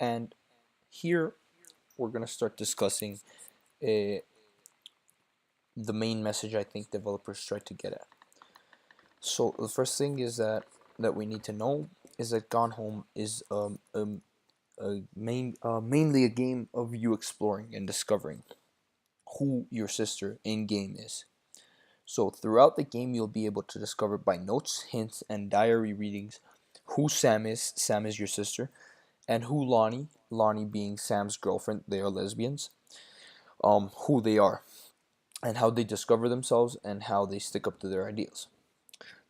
And here we're going to start discussing uh, the main message I think developers try to get at. So the first thing is that we need to know is that Gone Home is mainly a game of you exploring and discovering who your sister in game is. So throughout the game, you'll be able to discover by notes, hints, and diary readings who Sam is your sister, and who Lonnie being Sam's girlfriend, they are lesbians, who they are, and how they discover themselves and how they stick up to their ideals.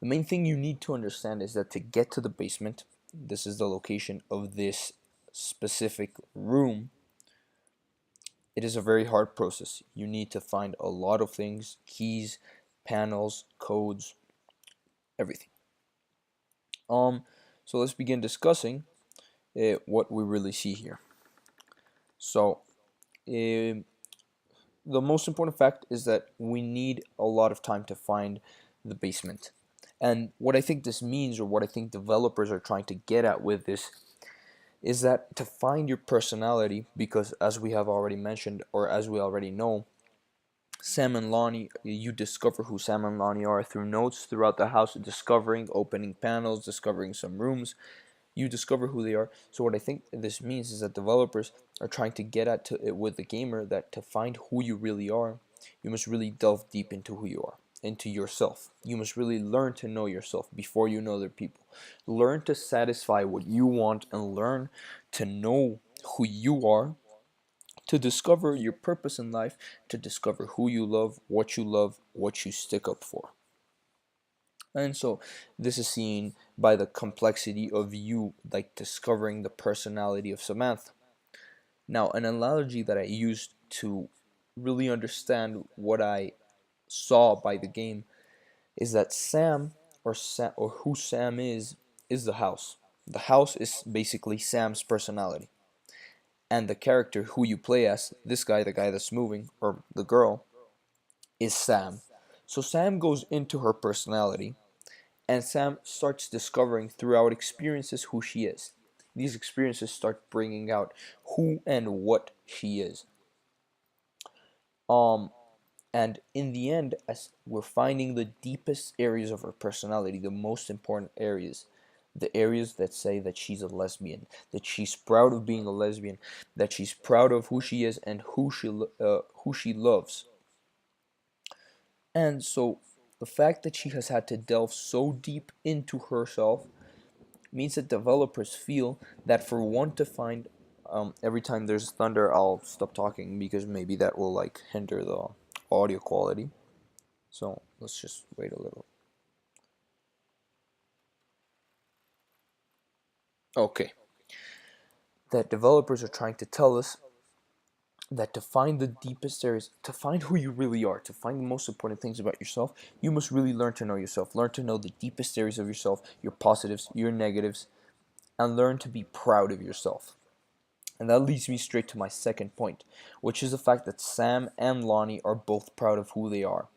The main thing you need to understand is that to get to the basement, this is the location of this specific room, it is a very hard process. You need to find a lot of things, keys, panels, codes, everything. Um, so let's begin discussing what we really see here. So, uh, the most important fact is that we need a lot of time to find the basement. And what I think this means, or what I think developers are trying to get at with this, is that to find your personality, because as we have already mentioned, or as we already know, Sam and Lonnie, you discover who Sam and Lonnie are through notes throughout the house, discovering, opening panels, discovering some rooms. You discover who they are. So what I think this means is that developers are trying to get at to it with the gamer, that to find who you really are, you must really delve deep into who you are, into yourself. You must really learn to know yourself before you know other people. Learn to satisfy what you want and learn to know who you are, to discover your purpose in life, to discover who you love, what you stick up for. And so this is seen by the complexity of you, like discovering the personality of Samantha. Now, an analogy that I used to really understand what I saw by the game is that Sam, or who Sam is the house. The house is basically Sam's personality, and the character who you play as, this guy, the guy that's moving, or the girl, is Sam. So Sam goes into her personality, and Sam starts discovering throughout experiences who she is. These experiences start bringing out who and what she is. Um, and in the end, as we're finding the deepest areas of her personality, the most important areas, the areas that say that she's a lesbian, that she's proud of being a lesbian, that she's proud of who she is and who she loves. And so the fact that she has had to delve so deep into herself means that developers feel that for one to find, every time there's thunder, I'll stop talking because maybe that will like hinder the audio quality. So let's just wait a little. Okay. That developers are trying to tell us that to find the deepest areas, to find who you really are, to find the most important things about yourself, you must really learn to know yourself. Learn to know the deepest areas of yourself, your positives, your negatives, and learn to be proud of yourself. And that leads me straight to my second point, which is the fact that Sam and Lonnie are both proud of who they are.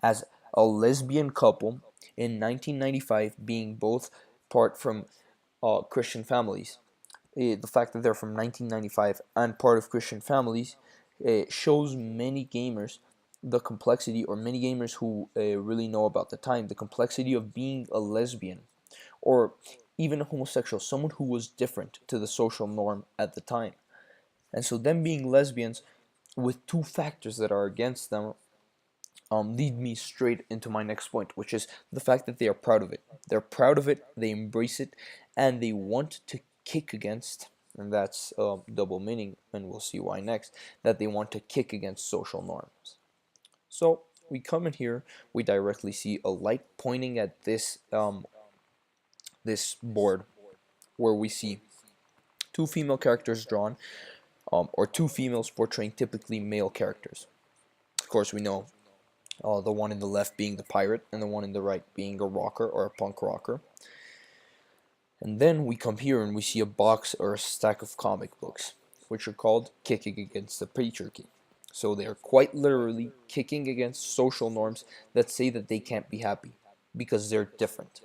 As a lesbian couple in 1995, being both part from Christian families, the fact that they're from 1995 and part of Christian families shows many gamers the complexity, or many gamers who really know about the time, the complexity of being a lesbian or even a homosexual, someone who was different to the social norm at the time. And so them being lesbians with two factors that are against them lead me straight into my next point, which is the fact that they are proud of it. They're proud of it, they embrace it, and they want to kick against, and that's double meaning, and we'll see why next, that they want to kick against social norms. So we come in here, we directly see a light pointing at this board, where we see two female characters drawn, or two females portraying typically male characters. Of course, we know the one in the left being the pirate, and the one in the right being a rocker or a punk rocker. And then we come here and we see a box or a stack of comic books, which are called Kicking Against the Patriarchy. So they are quite literally kicking against social norms that say that they can't be happy because they're different.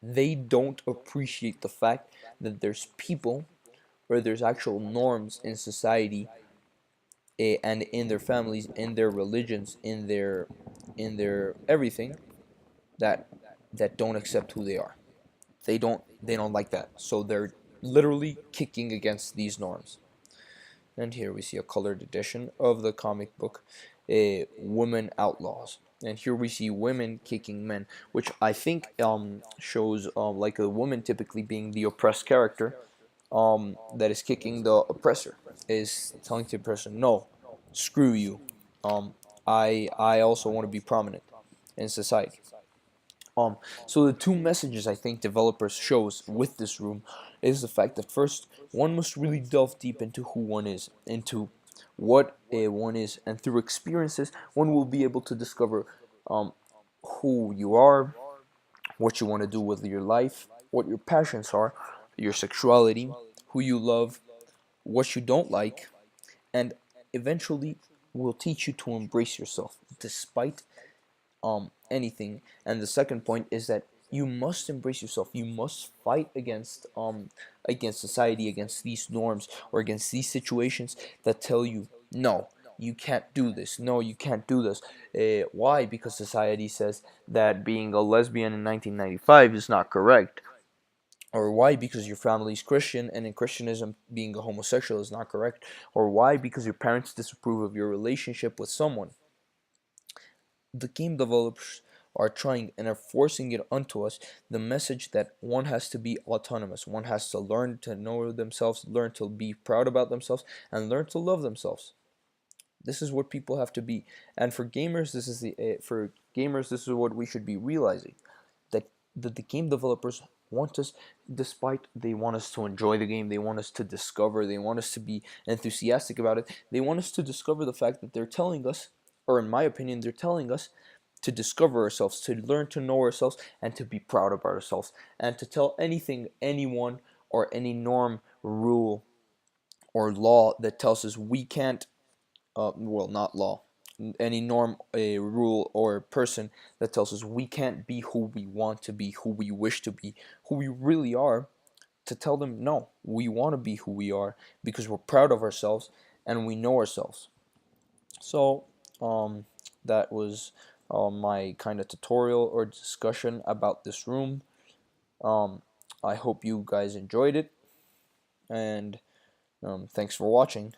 They don't appreciate the fact that there's people where there's actual norms in society, and in their families, in their religions, in their everything, that don't accept who they are. They don't like that. So they're literally kicking against these norms. And here we see a colored edition of the comic book, Women Outlaws. And here we see women kicking men, which I think shows like a woman typically being the oppressed character, that is kicking the oppressor, is telling the person, no, screw you. Um, I also want to be prominent in society. So the two messages I think developers shows with this room is the fact that first one must really delve deep into who one is, into what one is, and through experiences one will be able to discover um, who you are, what you want to do with your life, what your passions are, your sexuality, who you love, what you don't like, and eventually will teach you to embrace yourself despite anything. And the second point is that you must embrace yourself. You must fight against society, against these norms, or against these situations that tell you, no, you can't do this. No, you can't do this. Why? Because society says that being a lesbian in 1995 is not correct. Or why? Because your family is Christian, and in Christianism, being a homosexual is not correct. Or why? Because your parents disapprove of your relationship with someone. The game developers are trying and are forcing it onto us, the message that one has to be autonomous, one has to learn to know themselves, learn to be proud about themselves, and learn to love themselves. This is what people have to be. And for gamers, this is what we should be realizing, that the game developers want us, despite they want us to enjoy the game, they want us to discover, they want us to be enthusiastic about it, they want us to discover the fact that they're telling us, or in my opinion, they're telling us to discover ourselves, to learn to know ourselves, and to be proud about ourselves, and to tell anything, anyone, or any norm, rule, or law that tells us we can't, well, not law, any norm, a rule, or person that tells us we can't be who we want to be, who we wish to be, who we really are, to tell them, no, we want to be who we are because we're proud of ourselves and we know ourselves. So, that was my kind of tutorial or discussion about this room. Um, I hope you guys enjoyed it, and thanks for watching.